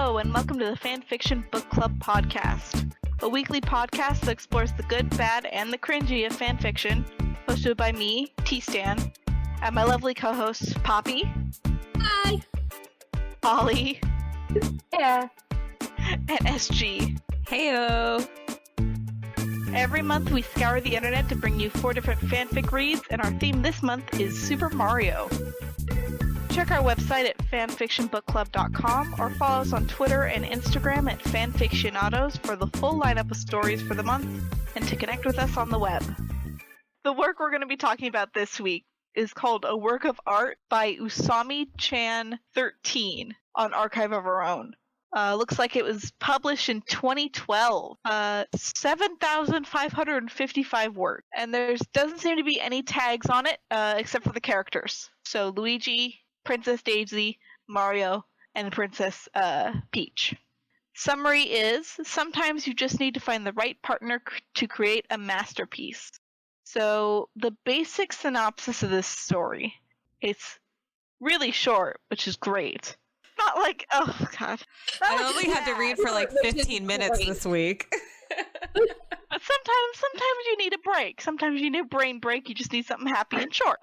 Hello, and welcome to the FanFiction Book Club podcast, a weekly podcast that explores the good, bad, and the cringy of fanfiction, hosted by me, Tstan, and my lovely co-hosts, Poppy. Hi. Ollie. Yeah. And SG. Heyo. Every month we scour the internet to bring you 4 different fanfic reads, and our theme this month is Super Mario. Check our website at fanfictionbookclub.com or follow us on Twitter and Instagram at fanfictionados for the full lineup of stories for the month and to connect with us on the web. The work we're going to be talking about this week is called A Work of Art by Usami-chan 13 on Archive of Our Own. Looks like it was published in 2012. 7,555 words. And there doesn't seem to be any tags on it except for the characters. So Luigi, Princess Daisy, Mario, and Princess Peach. Summary is, sometimes you just need to find the right partner to create a masterpiece. So the basic synopsis of this story, it's really short, which is great. Not like, oh god. I only had to read for like 15 minutes this week. But sometimes you need a break. Sometimes you need a brain break. You just need something happy and short.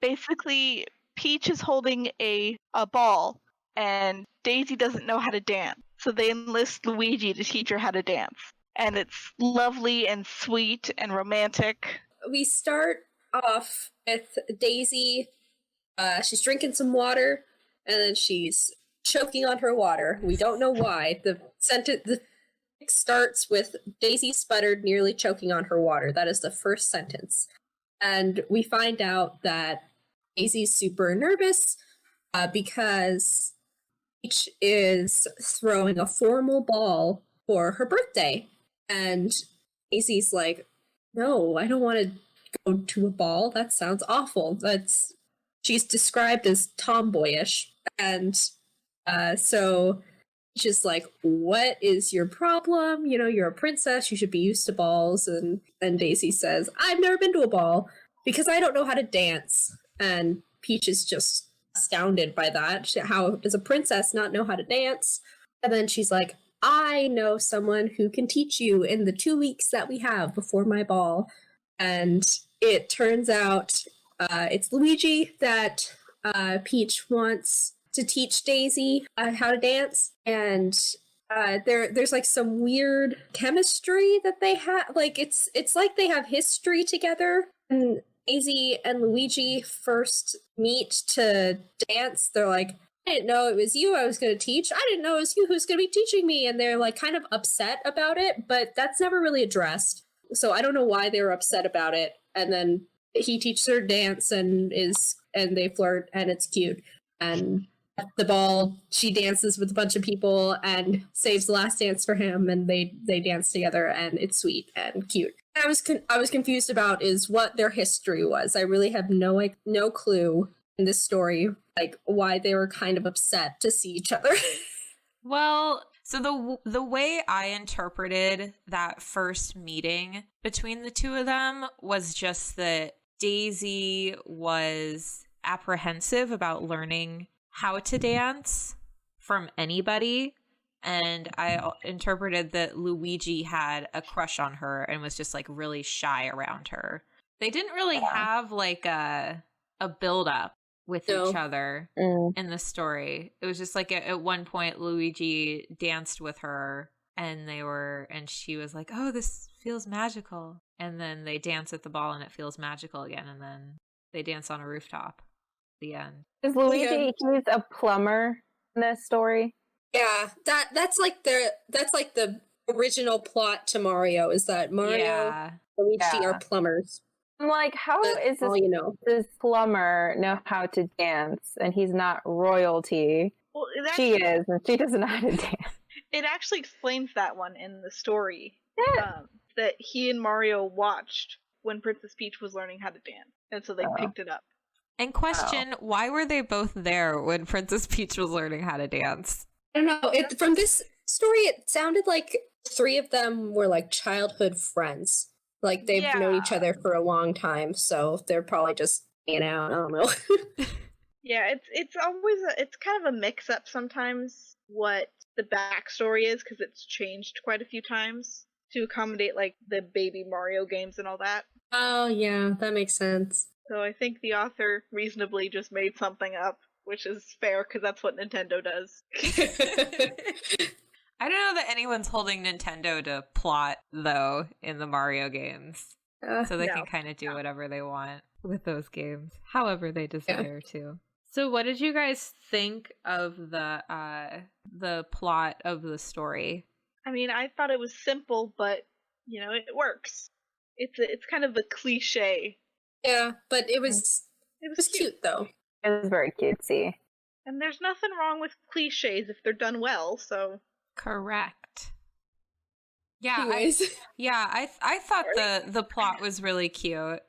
Basically, Peach is holding a ball, and Daisy doesn't know how to dance. So they enlist Luigi to teach her how to dance. And it's lovely and sweet and romantic. We start off with Daisy. She's drinking some water, and then she's choking on her water. We don't know why. The starts with Daisy sputtered, nearly choking on her water. That is the first sentence. And we find out that Daisy's super nervous because Peach is throwing a formal ball for her birthday. And Daisy's like, no, I don't want to go to a ball. That sounds awful. She's described as tomboyish. And so just like, what is your problem? You know, you're a princess. You should be used to balls. And Daisy says, I've never been to a ball because I don't know how to dance. And Peach is just astounded by that. How does a princess not know how to dance? And then she's like, I know someone who can teach you in the 2 weeks that we have before my ball. And it turns out it's Luigi that Peach wants to teach Daisy how to dance. And there's like some weird chemistry that they have. Like it's like they have history together. And Daisy and Luigi first meet to dance. They're like, I didn't know it was you I was going to teach. I didn't know it was you who's going to be teaching me. And they're like kind of upset about it, but that's never really addressed. So I don't know why they were upset about it. And then he teaches her dance and they flirt and it's cute. And at the ball, she dances with a bunch of people and saves the last dance for him, and they dance together, and it's sweet and cute. I was confused about is what their history was. I really have no clue in this story, like why they were kind of upset to see each other. Well, so the way I interpreted that first meeting between the two of them was just that Daisy was apprehensive about learning how to dance from anybody, and I interpreted that Luigi had a crush on her and was just like really shy around her. They didn't really have like a build up with each other in the story. It was just like at one point Luigi danced with her and she was like, oh, this feels magical. And then they dance at the ball and it feels magical again. And then they dance on a rooftop. The end. Is Luigi he's a plumber in this story? Yeah, that's like the original plot to Mario is that Mario and Luigi are plumbers. I'm like, how is this plumber know how to dance and he's not royalty? Well, she is, and she doesn't know how to dance. It actually explains that one in the story. Yeah. That he and Mario watched when Princess Peach was learning how to dance, and so they picked it up. And question, why were they both there when Princess Peach was learning how to dance? I don't know. From this story, it sounded like 3 of them were like childhood friends. Like they've known each other for a long time, so they're probably just hanging out. I don't know. Yeah, it's always it's kind of a mix-up sometimes what the backstory is, because it's changed quite a few times to accommodate like the baby Mario games and all that. Oh yeah, that makes sense. So I think the author reasonably just made something up, which is fair because that's what Nintendo does. I don't know that anyone's holding Nintendo to plot, though, in the Mario games. So they can kind of do whatever they want with those games, however they desire to. So what did you guys think of the plot of the story? I mean, I thought it was simple, but, you know, it works. It's kind of a cliche. Yeah, but it was cute, though. It was very cutesy. And there's nothing wrong with cliches if they're done well, so... Correct. Yeah, Anyways. I thought the plot was really cute.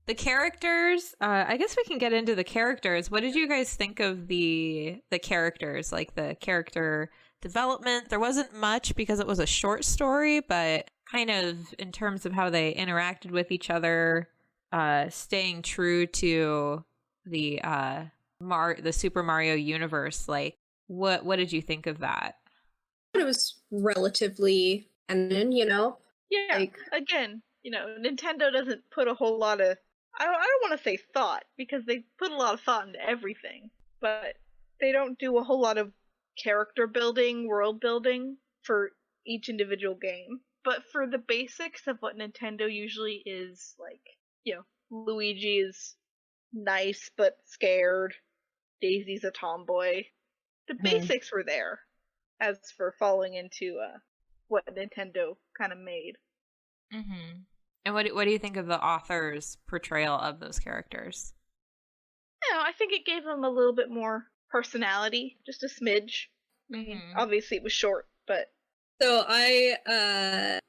The characters, I guess we can get into the characters. What did you guys think of the characters, like the character development? There wasn't much because it was a short story, but kind of in terms of how they interacted with each other, staying true to the Super Mario universe. Like, what did you think of that? It was relatively, and then, you know, yeah. Like, again, you know, Nintendo doesn't put a whole lot of. I don't want to say thought, because they put a lot of thought into everything, but they don't do a whole lot of character building, world building for each individual game. But for the basics of what Nintendo usually is, like, you know, Luigi is nice but scared, Daisy's a tomboy. The basics were there, as for falling into what Nintendo kind of made. Mm-hmm. And what do you think of the author's portrayal of those characters? Yeah, I think it gave them a little bit more personality, just a smidge. I mean, obviously it was short, but... So what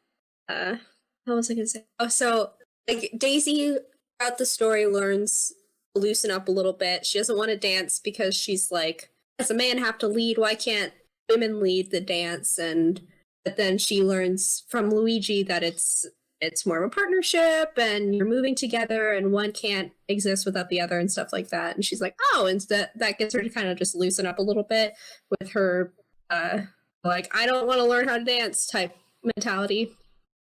was I gonna say? Oh, so, like, Daisy throughout the story learns to loosen up a little bit. She doesn't want to dance because she's like, does a man have to lead? Why can't women lead the dance? But then she learns from Luigi that it's more of a partnership and you're moving together and one can't exist without the other and stuff like that. And she's like, oh, and that gets her to kind of just loosen up a little bit with her, like, I don't want to learn how to dance type mentality.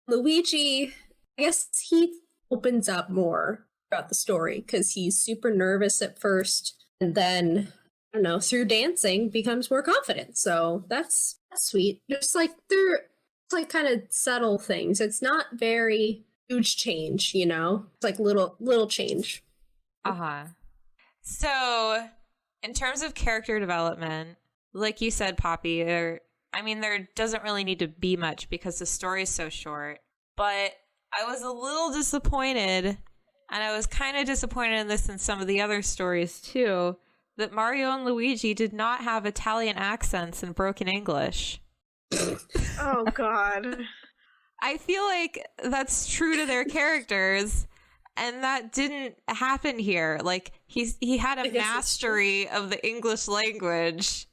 Luigi, I guess he opens up more throughout the story because he's super nervous at first and then, I don't know, through dancing becomes more confident. So that's sweet. Just like it's like kind of subtle things. It's not very huge change, you know? It's like little change. Uh-huh. So, in terms of character development, like you said, Poppy, there doesn't really need to be much because the story is so short. But I was a little disappointed, and I was kind of disappointed in this and some of the other stories too, that Mario and Luigi did not have Italian accents and broken English. Oh, God. I feel like that's true to their characters, and that didn't happen here. Like, he had a mastery of the English language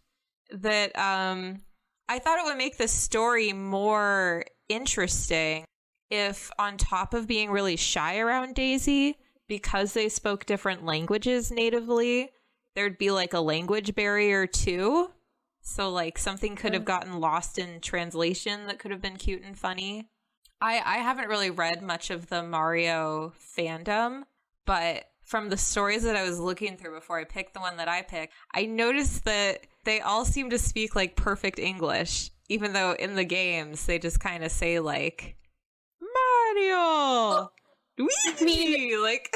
that I thought it would make the story more interesting if, on top of being really shy around Daisy, because they spoke different languages natively, there'd be like a language barrier too. So, like, something could have gotten lost in translation that could have been cute and funny. I haven't really read much of the Mario fandom, but from the stories that I was looking through before I picked the one that I picked, I noticed that they all seem to speak, like, perfect English, even though in the games they just kind of say, like, Mario! Luigi! Like...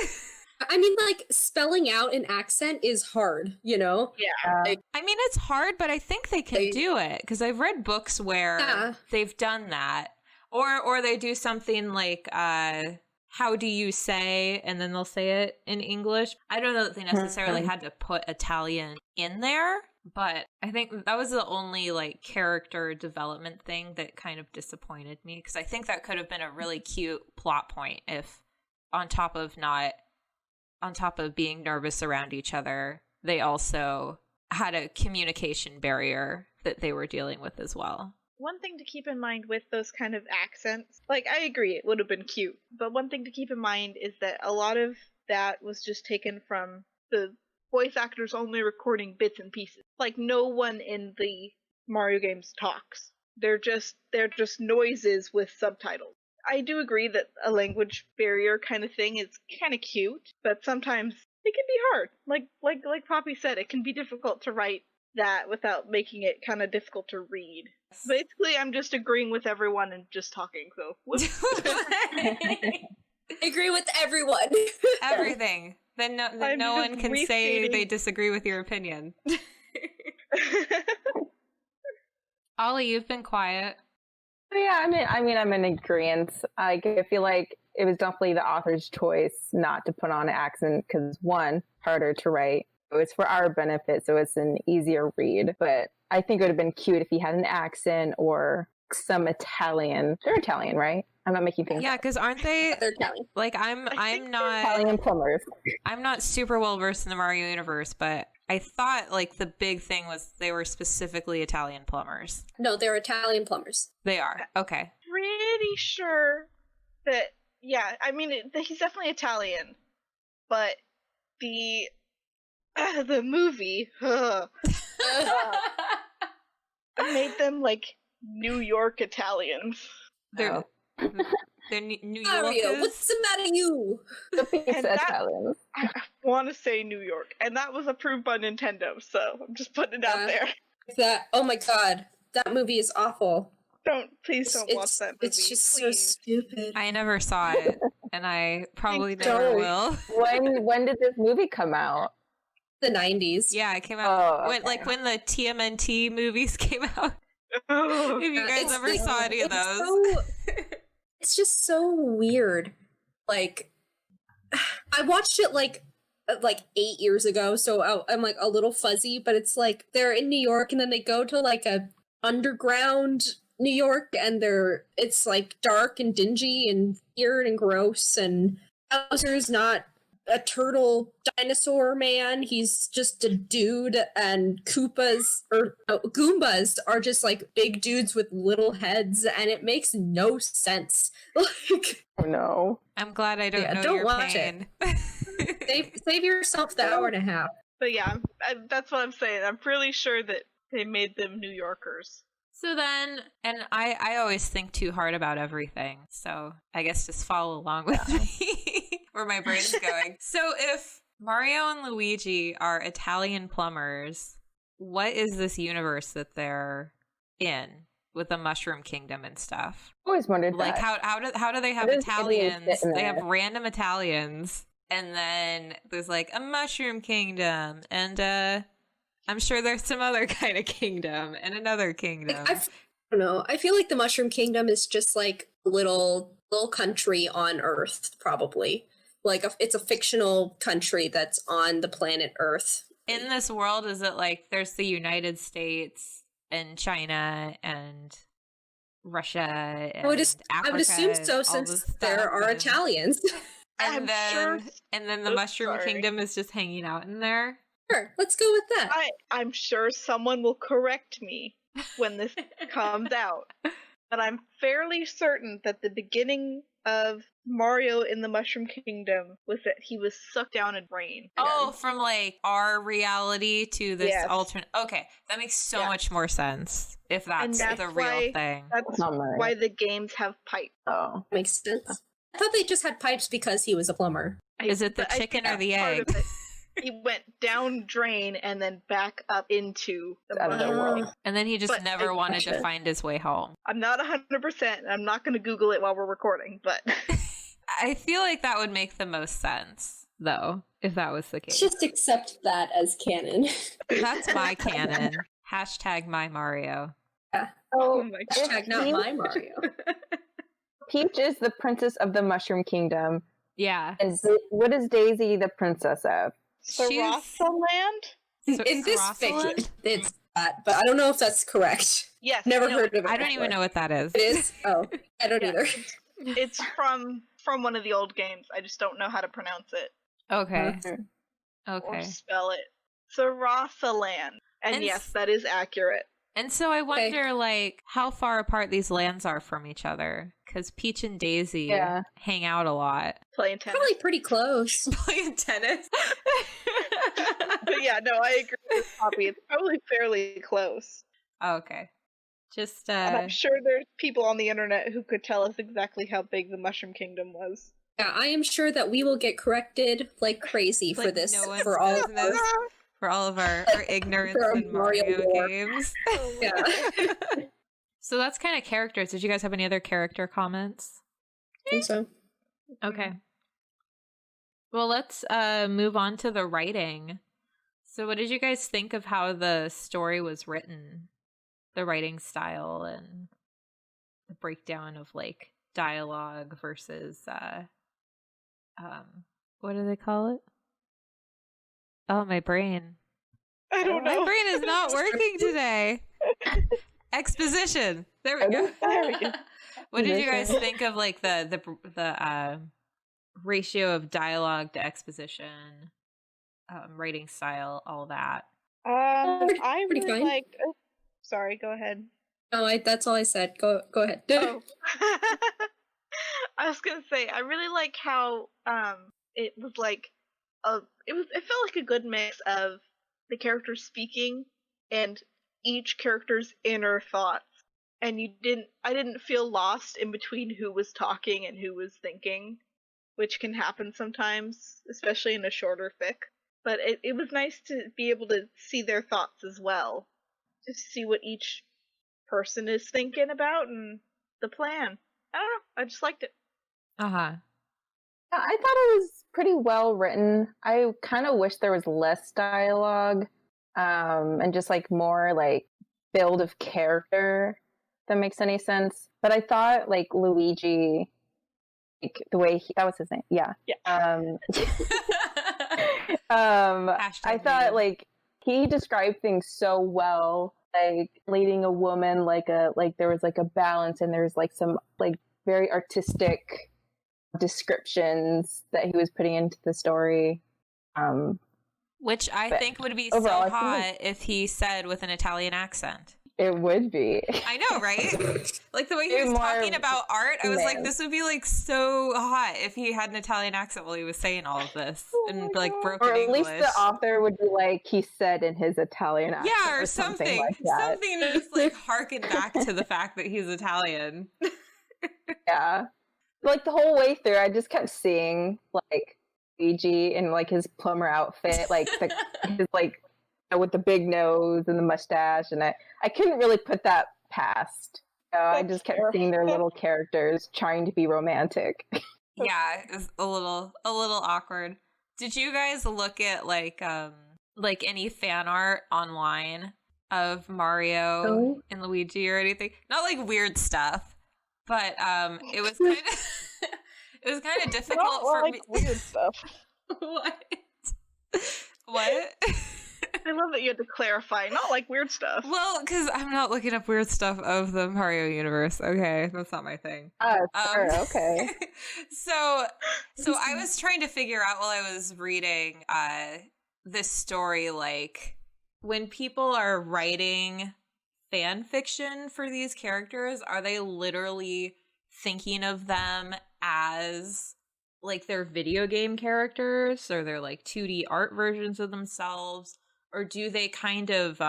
I mean, like, spelling out an accent is hard, you know? Yeah. Like, I mean, it's hard, but I think they can do it, because I've read books where they've done that. Or they do something like, how do you say, and then they'll say it in English. I don't know that they necessarily had to put Italian in there, but I think that was the only, like, character development thing that kind of disappointed me, because I think that could have been a really cute plot point if, on top of being nervous around each other, they also had a communication barrier that they were dealing with as well. One thing to keep in mind with those kind of accents, like, I agree, it would have been cute, but one thing to keep in mind is that a lot of that was just taken from the voice actors only recording bits and pieces. Like, no one in the Mario games talks. They're just noises with subtitles. I do agree that a language barrier kind of thing is kind of cute, but sometimes it can be hard. Like Poppy said, it can be difficult to write that without making it kind of difficult to read. Basically, I'm just agreeing with everyone and just talking, so... I agree with everyone. Everything. Then no one can say they disagree with your opinion. Ollie, you've been quiet. Yeah, I'm in agreement. I feel like it was definitely the author's choice not to put on an accent because, one, harder to write. It was for our benefit, so it's an easier read. But I think it would have been cute if he had an accent or some Italian. They're Italian, right? I'm not making things. Yeah, because aren't they? They're Italian. Like I'm not Italian plumbers. I'm not super well versed in the Mario universe, but I thought like the big thing was they were specifically Italian plumbers. No, they're Italian plumbers. They are. Okay. Pretty sure that, yeah, I mean, he's definitely Italian, but the movie made them like New York Italians. They're New Mario, Yorkers. what's the matter, you? The pizza that- Italians. I want to say New York, and that was approved by Nintendo, so I'm just putting it out there. Oh my god, that movie is awful. Please don't watch that movie. It's just please. so stupid. I never saw it, and I probably never will. When did this movie come out? The 90s. Yeah, it came out Oh, okay. when the TMNT movies came out. If you guys ever saw any of those. It's just so weird. Like, I watched it like 8 years ago, so I'm like a little fuzzy, but it's like they're in New York and then they go to like a underground New York and it's like dark and dingy and weird and gross, and Bowser's not a turtle dinosaur man, he's just a dude, and Goombas are just like big dudes with little heads, and it makes no sense. Like, Oh no. I'm glad I don't know don't your watch pain. save yourself the hour and a half. But yeah, that's what I'm saying. I'm pretty sure that they made them New Yorkers. So then, and I always think too hard about everything, so I guess just follow along with me where my brain is going. So if Mario and Luigi are Italian plumbers, what is this universe that they're in with the Mushroom Kingdom and stuff? I always wondered Like that. how do they have How does Italy Italians? fit in They have there? random Italians, and then there's like a Mushroom Kingdom, and I'm sure there's some other kind of kingdom and another kingdom. Like, I don't know. I feel like the Mushroom Kingdom is just like a little country on Earth, probably. Like it's a fictional country that's on the planet Earth. In this world, is it like there's the United States and China and Russia and Africa? I would assume so, all since this stuff, there are and- Italians. And then the Oops, Mushroom sorry. Kingdom is just hanging out in there. Sure, let's go with that. I'm sure someone will correct me when this comes out, but I'm fairly certain that the beginning of Mario in the Mushroom Kingdom was that he was sucked down in rain. Oh, from like our reality to this Yes. alternate. Okay, that makes so Yeah. much more sense if that's, that's the real why- thing. That's Not right. why the games have pipes. Oh. Makes sense. I thought they just had pipes because he was a plumber. Is it the But I think chicken or that's the part egg? of it. He went down drain and then back up into the Out of the Mushroom. world. And then he just But never wanted to gotcha. find his way home. I'm not 100%. I'm not going to Google it while we're recording, but I feel like that would make the most sense, though, if that was the case. Just accept that as canon. That's my canon. Hashtag my Mario. oh Oh, my Hashtag not Peach- my Mario. Peach is the princess of the Mushroom Kingdom. Yeah. And what is Daisy the princess of? Sarasa Land? In this Rosalind? fiction, it's that, but I don't know if that's correct. Yes. Never no, heard of it. I don't even know what that is. It is? Oh, I don't Yeah. either. It's from one of the old games. I just don't know how to pronounce it Okay. or Okay. spell it. Sarasa Land. And And yes, that is accurate. And so I wonder, like, how far apart these lands are from each other. Because Peach and Daisy Yeah. hang out a lot. Playing tennis. Probably pretty close. Playing tennis. But yeah, no, I agree with Poppy. It's probably fairly close. Oh, okay. Just And I'm sure there's people on the internet who could tell us exactly how big the Mushroom Kingdom was. Yeah, I am sure that we will get corrected like crazy for like this, no one's for all of business. our, For all of our ignorance for our in Mario Mario lore. games. Yeah. So that's kind of characters. Did you guys have any other character comments? I think so. Okay. Well, let's move on to the writing. So what did you guys think of how the story was written? The writing style and the breakdown of like dialogue versus what do they call it? Oh, my brain. I don't know. My brain is not working today. Exposition. There we go. There we go. What did you guys think of like the ratio of dialogue to exposition, writing style, all that? I Pretty really fine. liked. Oh, sorry, go ahead. No, that's all I said. Go ahead. Oh. I was gonna say I really like how it was like it felt like a good mix of the characters speaking and each character's inner thoughts, and I didn't feel lost in between who was talking and who was thinking, which can happen sometimes, especially in a shorter fic. But it was nice to be able to see their thoughts as well, just to see what each person is thinking about and the plan. I don't know, I just liked it. Uh-huh. I thought it was pretty well written. I kind of wish there was less dialogue, and just like more like build of character, if that makes any sense. But I thought like Luigi, like the way that was his name. Yeah. I thought like he described things so well, like leading a woman like there was like a balance, and there's like some like very artistic descriptions that he was putting into the story. Which I think would be overall, so hot if he said with an Italian accent. It would be. I know, right? Like the way he was talking about art, I was like, this would be like so hot if he had an Italian accent while he was saying all of this and like broken or at English. least the author would be like, he said in his Italian accent. Yeah, or something. Like that. Something to just like harken back to the fact that he's Italian. Yeah. Like the whole way through, I just kept seeing like Luigi in like his plumber outfit, like his like with the big nose and the mustache, and I couldn't really put that past. I just kept seeing their little characters trying to be romantic. Yeah, it was a little awkward. Did you guys look at like any fan art online of Mario and Luigi or anything? Not like weird stuff, but it was kind of it was kind of difficult for like me. Weird stuff. What? I love that you had to clarify, not like weird stuff. Well, because I'm not looking up weird stuff of the Mario universe. Okay, that's not my thing. Sure, okay. So I was trying to figure out while I was reading this story, like when people are writing fan fiction for these characters, are they literally thinking of them as like their video game characters, or they're like 2D art versions of themselves? Or do they kind of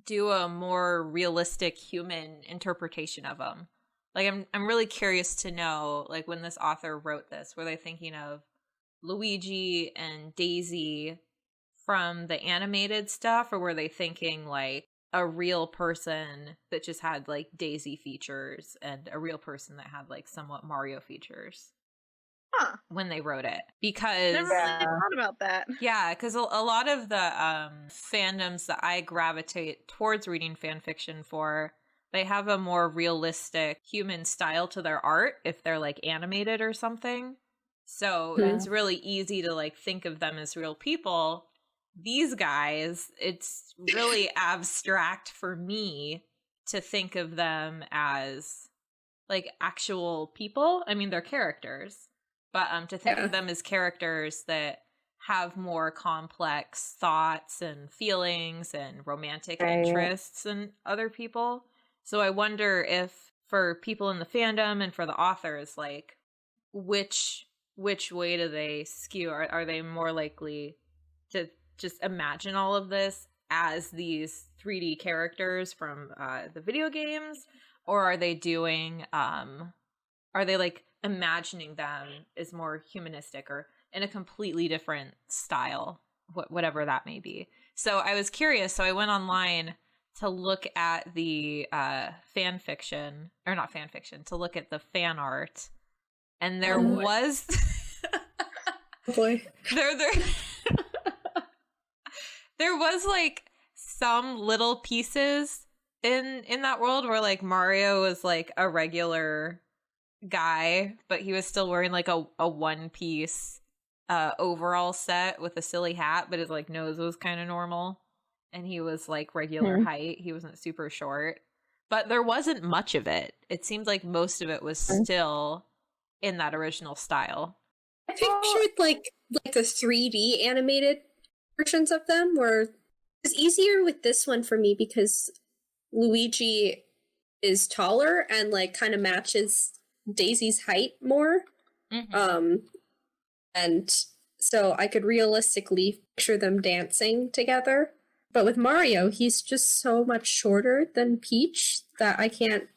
do a more realistic human interpretation of them? Like, I'm really curious to know, like, when this author wrote this, were they thinking of Luigi and Daisy from the animated stuff, or were they thinking, like, a real person that just had, like, Daisy features and a real person that had, like, somewhat Mario features? Huh. When they wrote it, because Never really thought about that. Yeah, because a lot of the fandoms that I gravitate towards reading fan fiction for, they have a more realistic human style to their art if they're like animated or something. So it's really easy to like think of them as real people. These guys, it's really abstract for me to think of them as like actual people. I mean, they're characters. But to think of them as characters that have more complex thoughts and feelings and romantic interests than other people. So I wonder if for people in the fandom and for the authors, like which way do they skew? Are they more likely to just imagine all of this as these 3D characters from the video games, or are they doing are they like imagining them as more humanistic or in a completely different style, whatever that may be. So I was curious, so I went online to look at the fan fiction, or not fan fiction, to look at the fan art, and there was boy. There was like some little pieces in that world where like Mario was like a regular guy, but he was still wearing like a one piece overall set with a silly hat, but his like nose was kind of normal, and he was like regular height. He wasn't super short, but there wasn't much of it. It seemed like most of it was still in that original style. I pictured like the 3D animated versions of them were it's easier with this one for me because Luigi is taller and like kind of matches Daisy's height more. And so I could realistically picture them dancing together. But with Mario, he's just so much shorter than Peach that I can't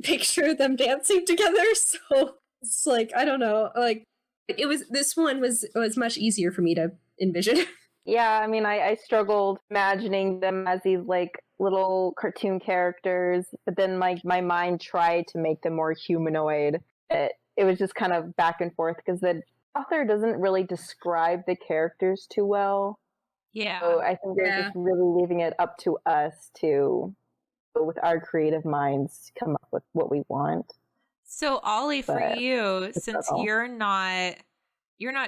picture them dancing together. So it's like, I don't know, like this one was much easier for me to envision. Yeah, I mean, I struggled imagining them as these like little cartoon characters, but then my mind tried to make them more humanoid. It was just kind of back and forth because the author doesn't really describe the characters too well. Yeah. So I think they're just really leaving it up to us to, with our creative minds, come up with what we want. So Ollie, for you, since you're not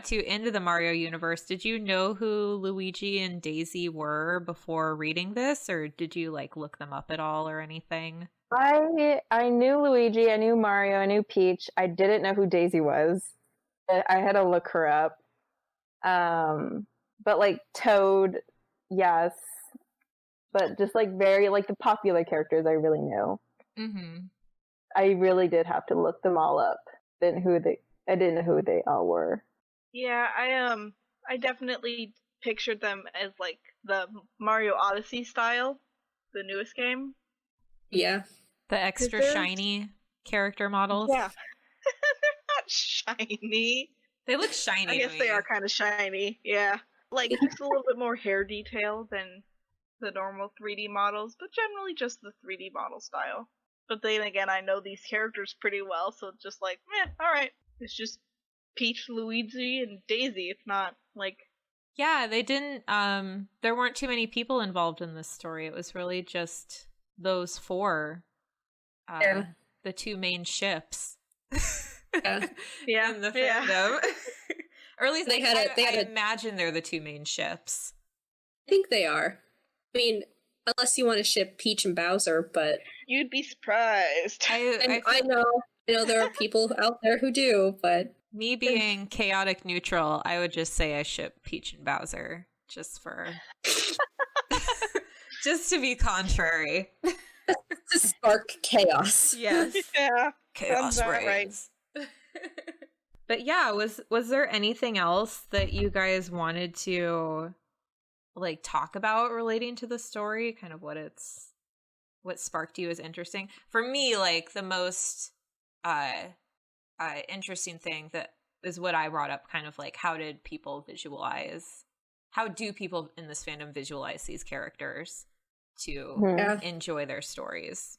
too into the Mario universe, did you know who Luigi and Daisy were before reading this, or did you like look them up at all or anything? I knew Luigi, I knew Mario, I knew Peach. I didn't know who Daisy was. I had to look her up. But like Toad, yes. But just like very like the popular characters I really knew. I really did have to look them all up. I didn't know who they all were. Yeah, I definitely pictured them as like the Mario Odyssey style, the newest game. Yeah. The extra shiny character models. Yeah. They're not shiny. They look shiny. I guess they are kind of shiny. Yeah. Like just a little bit more hair detail than the normal 3D models, but generally just the 3D model style. But then again, I know these characters pretty well, so it's just like, alright. It's just Peach, Luigi, and Daisy. It's not like... Yeah, they didn't... there weren't too many people involved in this story. It was really just those four. The two main ships. Yeah. In the fandom. Or at least I imagine they're the two main ships. I think they are. I mean, unless you want to ship Peach and Bowser, but... You'd be surprised. I know there are people out there who do, but... Me being chaotic neutral, I would just say I ship Peach and Bowser, just for... just to be contrary. To spark chaos. Yes. Yeah. Chaos reigns. Right. But yeah, was there anything else that you guys wanted to like talk about relating to the story? Kind of what sparked you as interesting? For me, like the most interesting thing that is what I brought up, kind of like how do people in this fandom visualize these characters to enjoy their stories?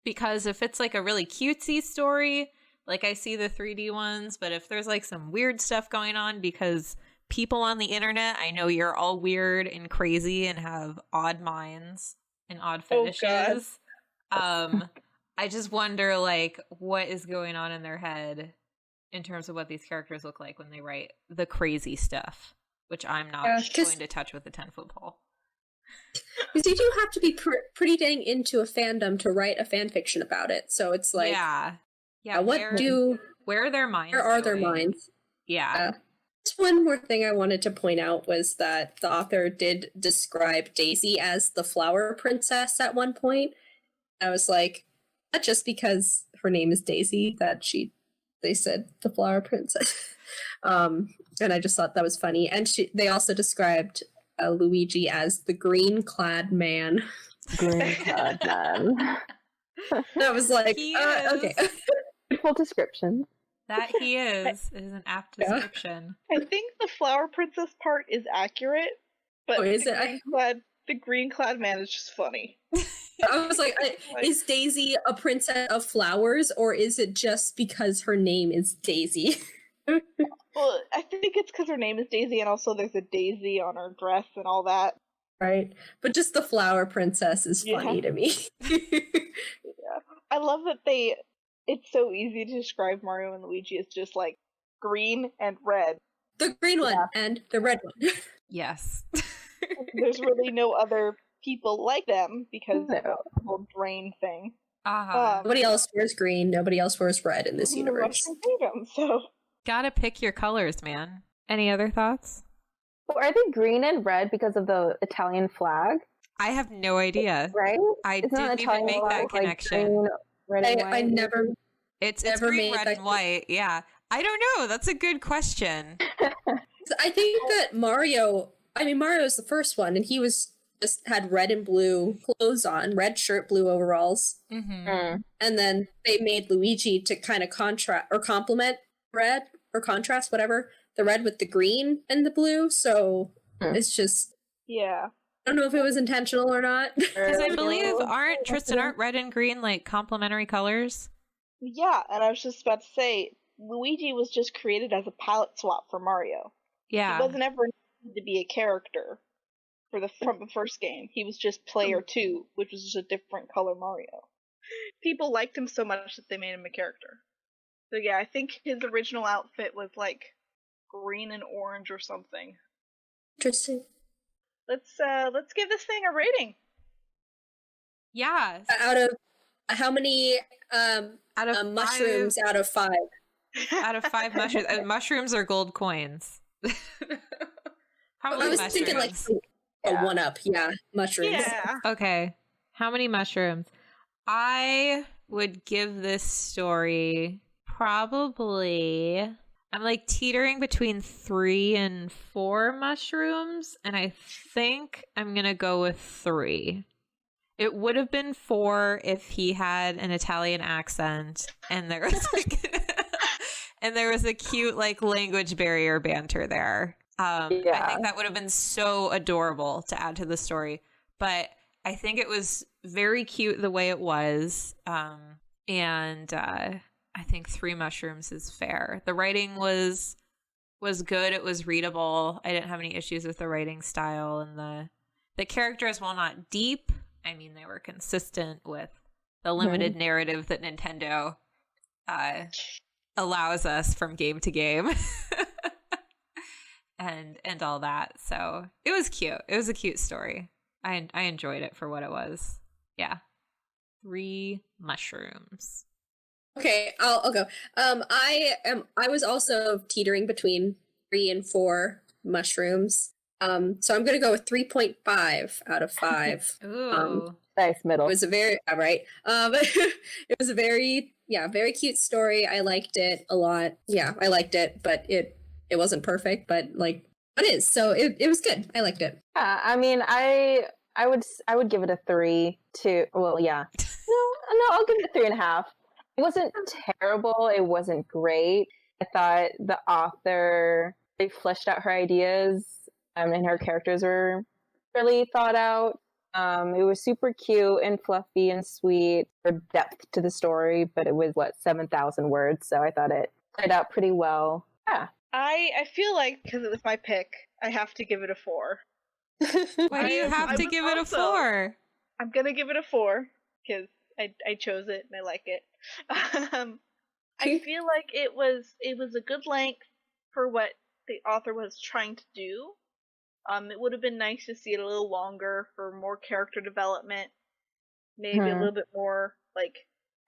Because if it's like a really cutesy story, like I see the 3D ones, but if there's like some weird stuff going on, because people on the internet, I know you're all weird and crazy and have odd minds and odd fetishes. I just wonder like what is going on in their head in terms of what these characters look like when they write the crazy stuff, which I'm not going to touch with a 10-foot pole. Because you do have to be pretty dang into a fandom to write a fan fiction about it. So it's like, where are their minds? Where are their minds? Yeah. Just one more thing I wanted to point out was that the author did describe Daisy as the flower princess at one point. I was like, not just because her name is Daisy that they said the flower princess. And I just thought that was funny. And they also described Luigi as the green-clad man. Green-clad man. I was like, He okay. is. Full description. That he is. It is an apt Yeah. description. I think the flower princess part is accurate, but Oh, is it? the green clad man is just funny. I was like, is Daisy a princess of flowers, or is it just because her name is Daisy? Well, I think it's because her name is Daisy, and also there's a daisy on her dress and all that. Right? But just the flower princess is funny to me. Yeah. I love that it's so easy to describe Mario and Luigi as just like green and red. The green one and the red one. Yes. There's really no other people like them because No. of the whole drain thing. Nobody else wears green, nobody else wears red in this universe. Freedom, so Gotta pick your colors, man. Any other thoughts? So are they green and red because of the Italian flag? I have no idea. Right? I Isn't didn't even Italian make flag, that like, connection. green, red, and I white? never It's never green, made red, that and white. Yeah. I don't know. That's a good question. I think that Mario is the first one, and he was just had red and blue clothes on, red shirt, blue overalls. Mm-hmm. And then they made Luigi to kind of complement red or contrast, whatever, the red with the green and the blue. So it's just, yeah. I don't know if it was intentional or not. Because I believe aren't red and green like complementary colors? Yeah, and I was just about to say, Luigi was just created as a palette swap for Mario. Yeah. He wasn't ever intended to be a character from the first game. He was just player 2, which was just a different color Mario. People liked him so much that they made him a character. So yeah, I think his original outfit was like green and orange or something. Interesting. Let's give this thing a rating. Yeah. Out of how many Out of mushrooms out of 5? Out of 5 mushrooms. Mushrooms are gold coins. Probably I was mushrooms. thinking like a 1-up. Yeah, mushrooms. Yeah. Okay. How many mushrooms? I would give this story probably, I'm like teetering between 3 and 4 mushrooms, and I think I'm gonna go with 3. It would have been 4 if he had an Italian accent and there was like and there was a cute like language barrier banter there. I think that would have been so adorable to add to the story. But I think it was very cute the way it was. And I think 3 mushrooms is fair. The writing was good. It was readable. I didn't have any issues with the writing style, and the characters, while not deep, I mean, they were consistent with the limited narrative that Nintendo allows us from game to game. and all that. So it was cute. It was a cute story. I enjoyed it for what it was. Yeah. 3 mushrooms. Okay, I'll go. I was also teetering between 3 and 4 mushrooms. So I'm gonna go with 3.5 out of 5. Ooh. Nice middle. It was a very it was a very cute story. I liked it a lot. Yeah, I liked it, but it wasn't perfect, but like it is. So it was good. I liked it. I mean, I would give it a 3 to, well, yeah. No, I'll give it a 3.5. It wasn't terrible. It wasn't great. I thought the author, they fleshed out her ideas, and her characters were really thought out. It was super cute and fluffy and sweet for depth to the story, but it was 7,000 words, so I thought it played out pretty well. Yeah. I feel like because it was my pick, I have to give it a 4. Why do you have to give it a 4? I'm gonna give it a 4 because I chose it and I like it. I feel like it was a good length for what the author was trying to do. It would have been nice to see it a little longer for more character development, maybe a little bit more like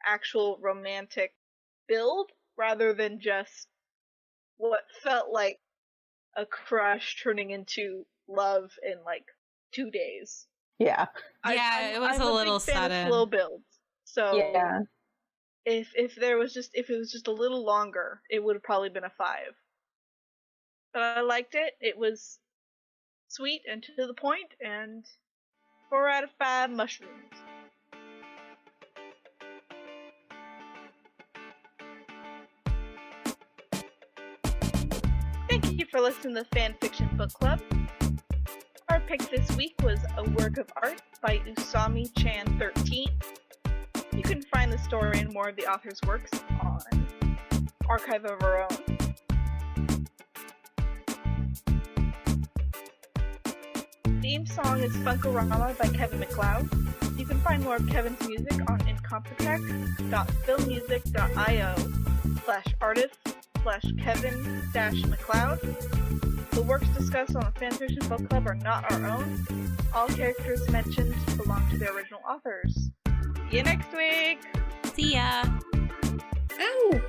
actual romantic build rather than just what felt like a crush turning into love in like 2 days. Yeah. Yeah, it was I'm a little big fan of sudden. slow builds. So Yeah. if it was just a little longer, it would have probably been a 5. But I liked it. It was sweet and to the point, and 4 out of 5 mushrooms. Thank you for listening to the FanFiction Book Club. Our pick this week was a work of art by Usami Chan 13. You can find the story and more of the author's works on Archive of Our Own. Theme song is Funkorama by Kevin MacLeod. You can find more of Kevin's music on incompetech.filmmusic.io/artist/Kevin-MacLeod. The works discussed on the FanFiction Book Club are not our own. All characters mentioned belong to their original authors. See you next week! See ya! Ow!